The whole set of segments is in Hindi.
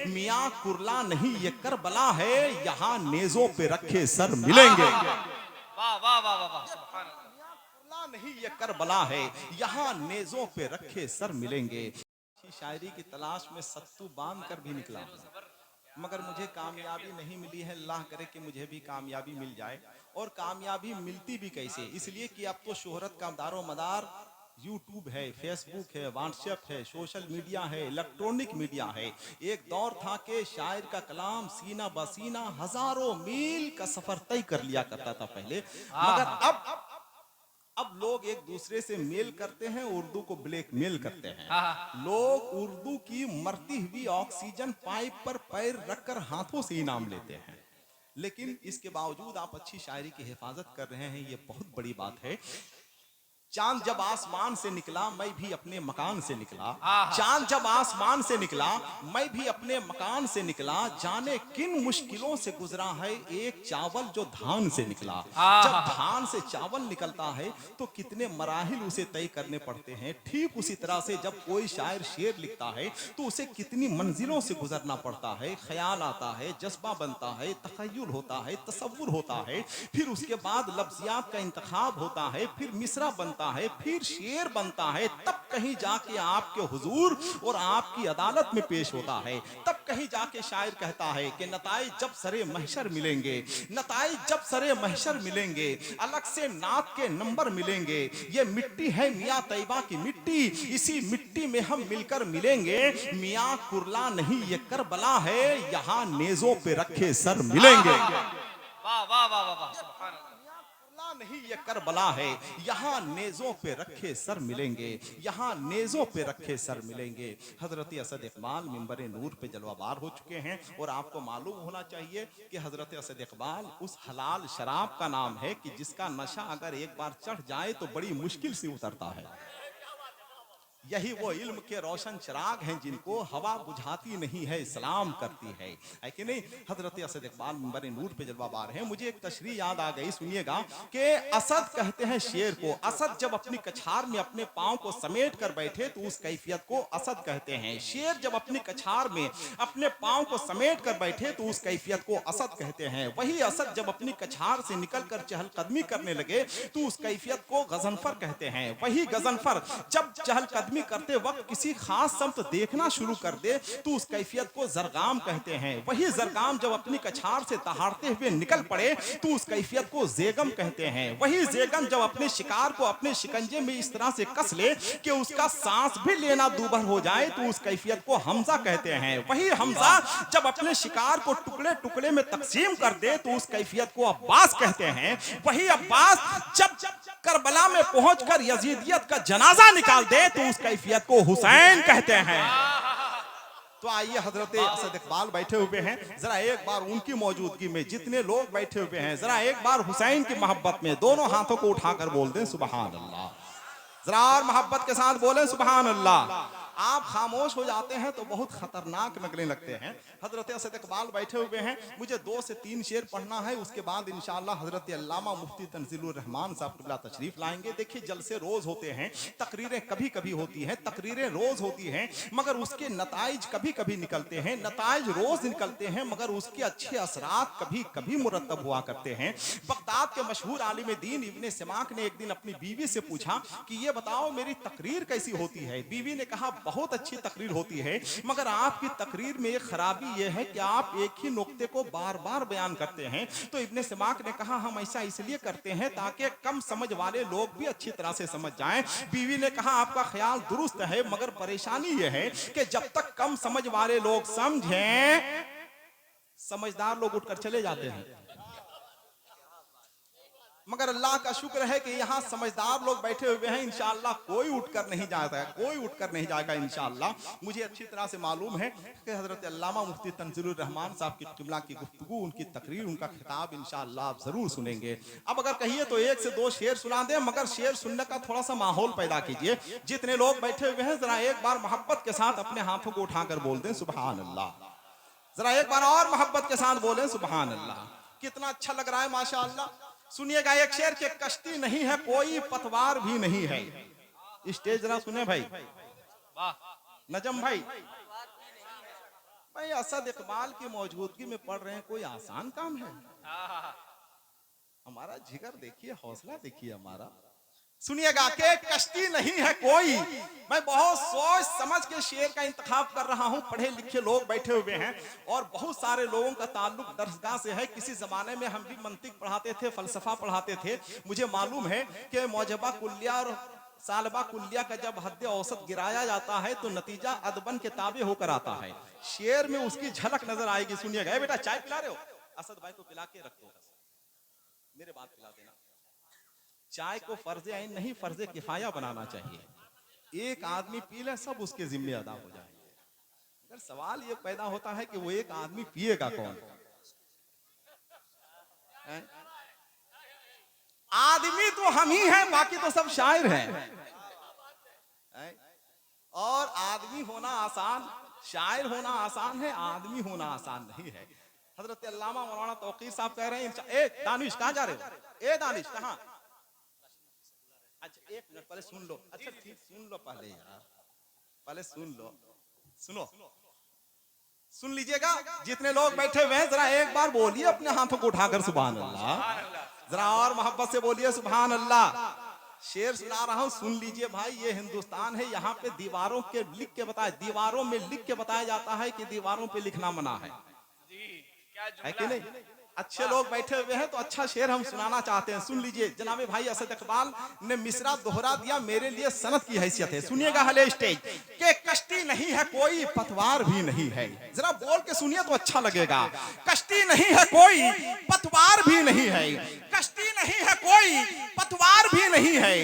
मियाँ कुरला नहीं ये करबला है, यहाँ नेजों पे रखे सर मिलेंगे। वाह वाह वाह वाह वाह, सुभान अल्लाह। मियाँ कुरला नहीं ये करबला है, यहाँ नेजों पे रखे सर मिलेंगे। शायरी की तलाश में सत्तू बांध कर भी निकला, मगर मुझे कामयाबी नहीं मिली है। अल्लाह करे कि मुझे भी कामयाबी मिल जाए। और कामयाबी मिलती भी कैसे, इसलिए कि अब तो शोहरत का दारो मदार यूट्यूब है, फेसबुक है, व्हाट्सएप है, सोशल मीडिया है, इलेक्ट्रॉनिक मीडिया है। एक दौर था कि शायर का कलाम सीना बसीना हजारों मील का सफर तय कर लिया करता था पहले, मगर अब लोग एक दूसरे से मेल करते हैं, उर्दू को ब्लैकमेल करते हैं। लोग उर्दू की मरती हुई ऑक्सीजन पाइप पर पैर रखकर हाथों से इनाम लेते हैं। लेकिन इसके बावजूद आप अच्छी शायरी की हिफाजत कर रहे हैं, ये बहुत बड़ी बात है। चांद जब आसमान से निकला मैं भी अपने मकान से निकला, चांद जब आसमान से निकला मैं भी अपने मकान से निकला, जाने किन मुश्किलों से गुजरा है एक चावल जो धान से निकला। जब धान से चावल निकलता है तो कितने मराहिल उसे तय करने पड़ते हैं। ठीक उसी तरह से जब कोई शायर शेर लिखता है तो उसे कितनी मंजिलों से गुजरना पड़ता है। ख्याल आता है, जज्बा बनता है, तखय्युल होता है, तसव्वुर होता है, फिर उसके बाद लफ्जियात का इंतखाब होता है, फिर मिसरा बनता है, फिर शेर बनता है, तब कहीं जाके आपके हुजूर और आपकी अदालत में पेश होता है। तब कहीं जाके शायर कहता है कि नताइज जब सरे महशर मिलेंगे, नताइज जब सरे महशर मिलेंगे, अलग से नात के नंबर मिलेंगे। ये मिट्टी है मियाँ तैयबा की मिट्टी, इसी मिट्टी में हम मिलकर मिलेंगे। मियाँ कुरला नहीं ये करबला है, यहाँ नेजों पे रखे सर मिलेंगे। वाह वाह वाह वाह वाह, सुभान अल्लाह। नहीं ये करबला है, यहाँ नेजों पे रखे सर मिलेंगे, यहाँ नेजों पे रखे सर मिलेंगे। हजरत असद इकबाल मिंबर नूर पे जलवाबार हो चुके हैं और आपको मालूम होना चाहिए कि हजरत असद इकबाल उस हलाल शराब का नाम है कि जिसका नशा अगर एक बार चढ़ जाए तो बड़ी मुश्किल से उतरता है। यही वो इल्म के रोशन चिराग हैं जिनको हवा बुझाती नहीं है, इस्लाम करती है कि नहीं। हजरत असद इकबाल मिंबर नूर पे जलवाबार हैं। मुझे एक तशरीह याद आ गई, सुनिएगा कि असद कहते हैं शेर को। असद जब अपनी कछार में अपने पांव को समेट कर बैठे तो उस कैफियत को असद कहते हैं। शेर जब अपनी कछार में अपने पांव को समेट कर बैठे तो उस कैफियत को असद कहते हैं। वही असद जब अपनी कछार से निकलकर चहलकदमी करने लगे तो उस कैफियत को गजनफर कहते हैं। वही गजनफर जब चहलकदमी करते वक्त किसी खास समत देखना शुरू कर दे तो उस कैफियत को जरगाम कहते हैं। वही जरगाम जब अपनी कछार से दहाड़ते हुए निकल पड़े तो उस कैफियत को जेगम कहते हैं। वही जेगम जब अपने शिकार को अपने शिकंजे में इस तरह से कस ले कि उसका सांस भी लेना दूभर हो जाए तो उस कैफियत को हमजा कहते हैं। वही हमजा जब अपने शिकार को टुकड़े टुकड़े में तकसीम कर दे तो उस कैफियत को अब्बास कहते हैं। वही अब्बास जब करबला में पहुंचकर यजीदियत का जनाजा निकाल दे तो उस कैफियत को हुसैन कहते हैं। तो आइए हजरत असद इकबाल बैठे हुए हैं, जरा एक बार उनकी मौजूदगी में जितने लोग बैठे हुए हैं जरा एक बार हुसैन की मोहब्बत में दोनों हाथों को उठाकर बोल दें सुभान अल्लाह। जरा और मोहब्बत के साथ बोले सुभान अल्लाह। आप खामोश हो जाते हैं तो बहुत खतरनाक लगने लगते हैं। हजरत असद इकबाल बैठे हुए हैं, मुझे 2 से 3 शेर पढ़ना है, उसके बाद इंशाअल्लाह हजरत अल्लामा मुफ्ती तंजीलुर रहमान साहब क़िबला तशरीफ लाएंगे। देखिए जलसे रोज होते हैं, तकरीरें कभी कभी होती हैं, तकरीरें रोज होती हैं, मगर उसके नताइज कभी कभी निकलते हैं। नताइज रोज निकलते हैं मगर उसके अच्छे असरात कभी कभी मुरतब हुआ करते हैं। बगदाद के मशहूर आलिम दीन इब्ने सिमाक ने एक दिन अपनी बीवी से पूछा कि ये बताओ मेरी तकरीर कैसी होती है। बीवी ने कहा बहुत अच्छी तकरीर होती है, मगर आपकी तकरीर में एक खराबी यह है कि आप एक ही नुक्ते को बार बार बयान करते हैं। तो इब्ने सिमाक ने कहा हम ऐसा इसलिए करते हैं ताकि कम समझ वाले लोग भी अच्छी तरह से समझ जाएं। बीवी ने कहा आपका ख्याल दुरुस्त है, मगर परेशानी यह है कि जब तक कम समझ वाले लोग समझें समझदार लोग उठकर चले जाते हैं। मगर अल्लाह का शुक्र है कि यहाँ समझदार लोग बैठे हुए हैं, इंशाअल्लाह कोई उठकर नहीं जाता है, कोई उठकर नहीं जाएगा इंशाअल्लाह। मुझे अच्छी तरह से मालूम है कि हजरत अल्लामा मुफ्ती तंजीलुर रहमान साहब की क़िबला की गुफ्तगू, उनकी तकरीर, उनका खिताब इंशाअल्लाह आप जरूर सुनेंगे। अब अगर कहिए तो 1 से 2 शेर सुना दें, मगर शेर सुनने का थोड़ा सा माहौल पैदा कीजिए। जितने लोग बैठे हुए हैं जरा एक बार मोहब्बत के साथ अपने हाथों को उठाकर बोल दें सुभान अल्लाह। जरा एक बार और मोहब्बत के साथ बोले सुभान अल्लाह। कितना अच्छा लग रहा है माशाअल्लाह। सुनिएगा एक शेर के कश्ती नहीं है कोई पतवार भी नहीं है। स्टेज जरा सुने भाई, नजम भाई, भाई असद इकबाल की मौजूदगी में पढ़ रहे हैं, कोई आसान काम है? हमारा जिगर देखिए, हौसला देखिए हमारा। सुनिएगा कि कश्ती नहीं है कोई, मैं बहुत सोच समझ के शेर का इंतखाब कर रहा हूं। पढ़े लिखे लोग बैठे हुए हैं और बहुत सारे लोगों का ताल्लुक दरसगाह से है। किसी जमाने में हम भी मंतिक पढ़ाते थे, फलसफा पढ़ाते थे। मुझे मालूम है कि मौजबा कुल्लिया और सालबा कुल्लिया का जब हद औसत गिराया जाता है तो नतीजा अदबन के ताबे होकर आता है। शेर में उसकी झलक नजर आएगी। सुनिएगा। बेटा चाय पिला रहे हो? असद भाई को पिला के रखो, मेरे बात पिला देना। चाय को फर्जे आइन नहीं, फर्जे किफाया बनाना चाहिए। एक आदमी पी ले, सब उसके जिम्मे अदा हो जाएंगे। अगर सवाल ये पैदा होता है कि वो एक आदमी पिएगा कौन? आदमी तो हम ही हैं, बाकी तो सब शायर हैं। और आदमी होना आसान, शायर होना आसान है, आदमी होना आसान नहीं है। हजरत अल्लामा मौलाना तौकीर साहब कह रहे हैं, ए दानिश कहाँ जा रहे हो? ए दानिश कहाँ? अच्छा एक मिनट पहले सुन लो। अच्छा ठीक, सुन लो पहले यार, पहले सुन लो। सुनो, सुन लीजिएगा। जितने लोग बैठे हुए हैं जरा एक बार बोलिए अपने हाथों को उठाकर सुभान अल्लाह। जरा और मोहब्बत से बोलिए सुभान अल्लाह। शेर सुना रहा हूं, सुन लीजिए भाई। ये हिंदुस्तान है, यहाँ पे दीवारों के लिख के बताया, दीवारों में लिख के बताया जाता है कि दीवारों पे लिखना मना है। है कि नहीं? अच्छे लोग बैठे हुए हैं तो अच्छा शेर हम सुनाना चाहते हैं। सुन लीजिए। जनाबे भाई असद इकबाल ने मिसरा दोहरा दिया, मेरे लिए सनत की हैसियत है। सुनिएगा हले स्टेज के कश्ती नहीं है कोई, पतवार भी नहीं है। जरा बोल के सुनिए तो अच्छा लगेगा। कश्ती नहीं है कोई, पतवार भी नहीं है। कश्ती नहीं है कोई, पतवार भी नहीं है।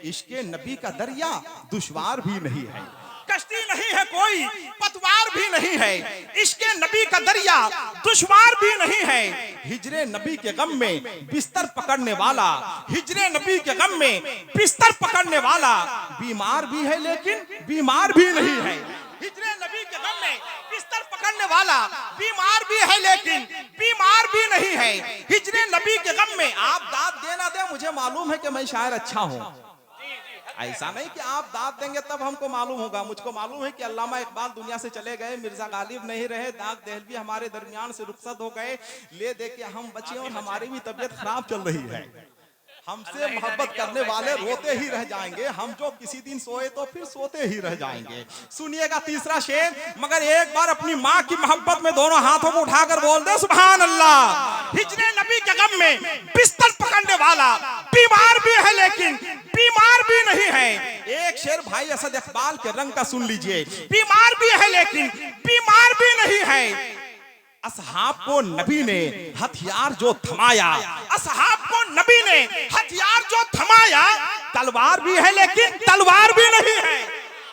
इश्के नबी का दरिया दुश्वार भी नहीं है। कश्ती नहीं है कोई, पतवार भी नहीं है। इश्के नबी का दरिया दुश्वार भी नहीं है। हिजरे नबी के गम में बिस्तर पकड़ने वाला, हिजरे नबी के गम में बिस्तर पकड़ने वाला बीमार भी है लेकिन बीमार भी नहीं है। हिजरे नबी के गम में बिस्तर पकड़ने वाला बीमार भी है लेकिन बीमार भी नहीं है। हिजरे नबी के गम में, आप दाद देना दे, मुझे मालूम है कि मैं शायर अच्छा हूँ। ऐसा नहीं कि आप दाद देंगे तब हमको मालूम होगा। मुझको मालूम है कि अल्लामा इकबाल दुनिया से चले गए, मिर्जा गालिब नहीं रहे, दाग दहलवी हमारे दरमियान से रुखसत हो गए, ले दे के हम बचे और हमारी भी तबीयत खराब चल रही है। हमसे मोहब्बत करने वाले रोते ही रह जाएंगे, हम जो किसी दिन सोए तो फिर सोते ही रह जाएंगे। सुनिएगा तीसरा शेर, मगर एक बार अपनी माँ की मोहब्बत में दोनों हाथों को उठाकर बोल दे सुभान अल्लाह। हिजरे नबी के गम में बिस्तर पकड़ने वाला बीमार भी है लेकिन बीमार भी नहीं है। एक शेर भाई असद इकबाल के रंग का सुन लीजिए। बीमार भी है लेकिन बीमार भी नहीं है। असहाब को नबी ने हथियार जो थमाया, असहाब को नबी ने हथियार जो थमाया, तलवार भी है लेकिन तलवार भी नहीं है।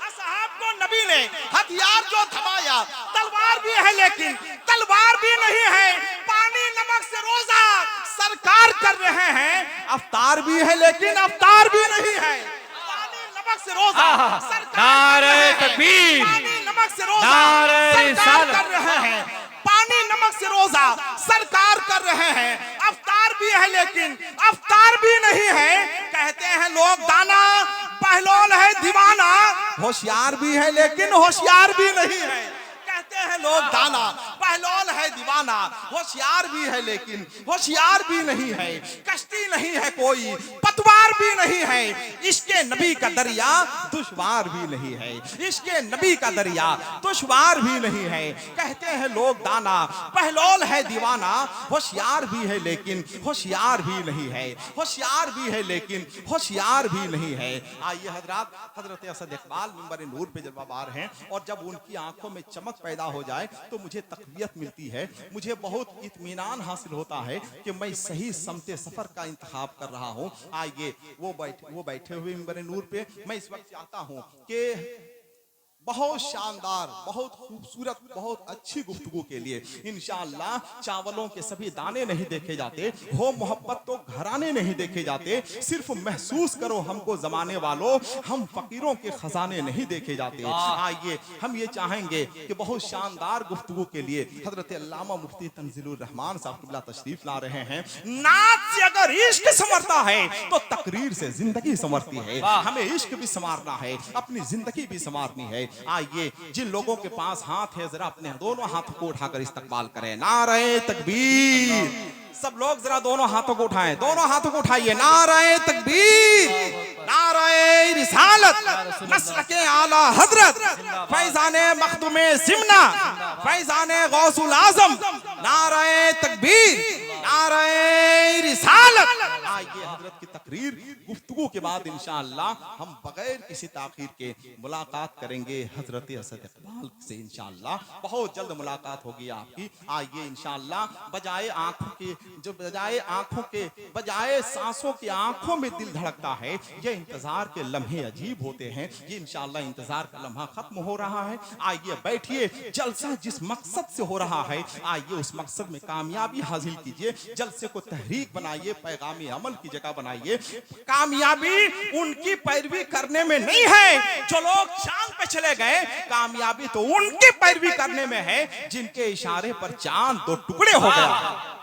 असहाब को नबी ने हथियार जो थमाया, तलवार भी है लेकिन तलवार भी नहीं है। पानी नमक से रोजा सरकार कर रहे हैं, अफ्तार भी है लेकिन अफ्तार भी नहीं है। पानी नमक से रोजा सरकार कर रहे हैं, पानी नमक से रोजा सरकार कर रहे हैं, पानी नमक से रोजा सरकार कर रहे हैं। अफ्तार भी है लेकिन अफ्तार भी नहीं है। कहते हैं लोग दाना, पहलौन है दीवाना, होशियार भी है लेकिन होशियार भी नहीं है। कहते हैं लोग दाना, पहलौन है दीवाना, होशियार भी है लेकिन होशियार भी नहीं है। कश्ती नहीं है कोई, पतवार भी नहीं है। इसके नबी का दरिया दुश्वार भी नहीं है। इसके नबी का दरिया दुश्वार भी नहीं है। कहते हैं लोग दाना, पहलौन है दीवाना, होशियार भी है लेकिन होशियार भी नहीं है। होशियार भी है लेकिन होशियार भी नहीं है। आइए हजरात, हजरत असद इकबाल मिंबर नूर पे जलवाबार हैं और जब उनकी आंखों में चमक पैदा हो जाए तो मुझे तकवीयत मिलती है, मुझे बहुत इत्मीनान हासिल होता है कि मैं सही समते सफर का इंतखाब कर रहा हूं। आइए वो बैठे हुए मिंबर नूर पे, मैं इस वक्त चाहता हूं कि बहुत शानदार, बहुत खूबसूरत, बहुत अच्छी गुफ्तगू के लिए इंशाअल्लाह चावलों के सभी दाने नहीं देखे जाते, हो मोहब्बत तो घराने नहीं देखे जाते, सिर्फ महसूस करो हमको जमाने वालों, हम फकीरों के खजाने नहीं देखे जाते। आइए हम ये चाहेंगे कि बहुत शानदार गुफ्तगू के लिए हजरत अल्लामा मुफ्ती तंजीलुर रहमान साहब क़िबला तशरीफ ला रहे हैं। नात से अगर इश्क संवरता है तो तकरीर से जिंदगी संवरती है। हमें इश्क भी संवारना है, अपनी जिंदगी भी संवारनी है। आइए जिन लोगों के पास हाथ है जरा अपने दोनों हाथों को उठाकर इस्तकबाल करें। नारे तकबीर, सब लोग जरा दोनों हाथों को उठाएं, दोनों हाथों को उठाइए। नारे तकबीर, नारे रिसालत, नस्ल के आला हजरत फैजाने मखदूमे सिमना, फैजाने गौसुल आजम, नारे तकबीर, नारे रिसालत। आइए हजरत की तकरीर गुफ्तगू के बाद इंशाअल्लाह हम बगैर किसी ताखीर के मुलाकात करेंगे हजरत असद इकबाल से। इंशाअल्लाह बहुत जल्द मुलाकात होगी आपकी। आइए इंशाअल्लाह बजाय आंखों के, जो बजाय आंखों के बजाय सांसों की आंखों में दिल धड़कता है। ये इंतजार के लम्हे अजीब होते हैं। ये इंशाअल्लाह इंतजार का लम्हा खत्म हो रहा है। आइए बैठिए, जलसा जिस मकसद से हो रहा है आइए उस मकसद में कामयाबी हासिल कीजिए। जलसे को तहरीक बनाइए, पैगामी अमल की जगह बनाइए। कामयाबी उनकी पैरवी करने में नहीं है जो लोग चांद पे चले गए, कामयाबी तो उनकी पैरवी करने में है जिनके इशारे पर चांद दो टुकड़े हो गया।